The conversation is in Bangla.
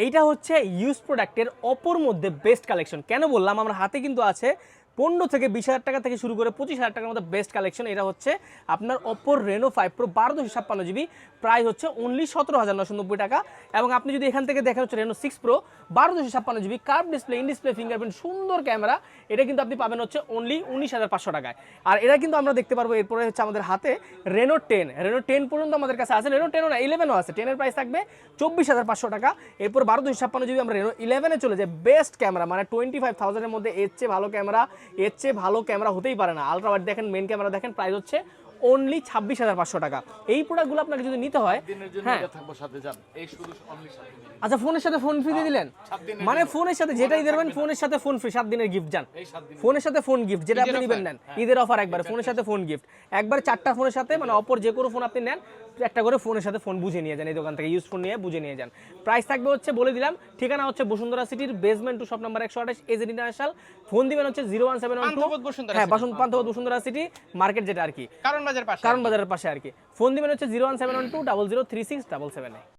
এইটা হচ্ছে ইউজ প্রোডাক্টের অপর মধ্যে বেস্ট কালেকশন। কেন বললাম, আমার হাতে কিন্তু আছে 15 থেকে 20,000 টাকা থেকে শুরু করে 25,000 টাকার মধ্যে বেস্ট কালেকশন। এটা হচ্ছে আপনার Oppo Reno 5 pro 12 GB, price হচ্ছে অনলি 17,990 টাকা। এবং আপনি যদি এখান থেকে দেখেন হচ্ছে Reno 6 pro 12 GB, curve display, in display fingerprint, সুন্দর ক্যামেরা, এটা কিন্তু আপনি পাবেন হচ্ছে অনলি 19,500 টাকায়। আর এটা কিন্তু আমরা দেখতে পারবো এরপরে হচ্ছে আমাদের হাতে রেনো 10 পর্যন্ত আমাদের কাছে আছে, রেনো 10ও না 11ও আছে। 10 এর প্রাইস থাকবে 24,500 টাকা। এরপর 12 জিবি আমরা রেনো 11-এ চলে যাই। বেস্ট ক্যামেরা, মানে 25,000 এর মধ্যে এর চেয়ে ভালো ক্যামেরা হতেই পারে না। আলট্রা ওয়াইড দেখেন, মেন ক্যামেরা দেখেন, প্রাইস হচ্ছে অনলি 26,500 টাকা। এই প্রোডাক্টগুলো আপনাকে যদি নিতে হয়, হ্যাঁ আচ্ছা, ফোনের সাথে ফোন ফ্রি দিয়ে দিলেন, মানে ফোনের সাথে যেটাই দেবেন ফোনের সাথে ফোন ফ্রি, 7 দিনের গিফট যান, ফোনের সাথে ফোন গিফট, যেটা আপনি নেবেন নেন, ঈদের অফার একবার ফোনের সাথে ফোন গিফট, একবার 4টা ফোনের সাথে, মানে অপর যে কোনো ফোন আপনি নেন একটা করে ফোনের সাথে ফোন বুঝে নিয়ে যান, এই দোকান থেকে ইউজ ফোন নিয়ে বুঝে নিয়ে যান। প্রাইস থাকবে হচ্ছে বলে দিলাম, ঠিকানা হচ্ছে বসুন্ধরা সিটির basement 2 shop number 128 AZ international. Phone দিবেন হচ্ছে 01712, হ্যাঁ পান্থপথ বসুন্ধরা সিটি মার্কেট, যেটা আর কি কারণ বাজারের পাশে আর কি। ফোন দিবেন হচ্ছে 01712 003677।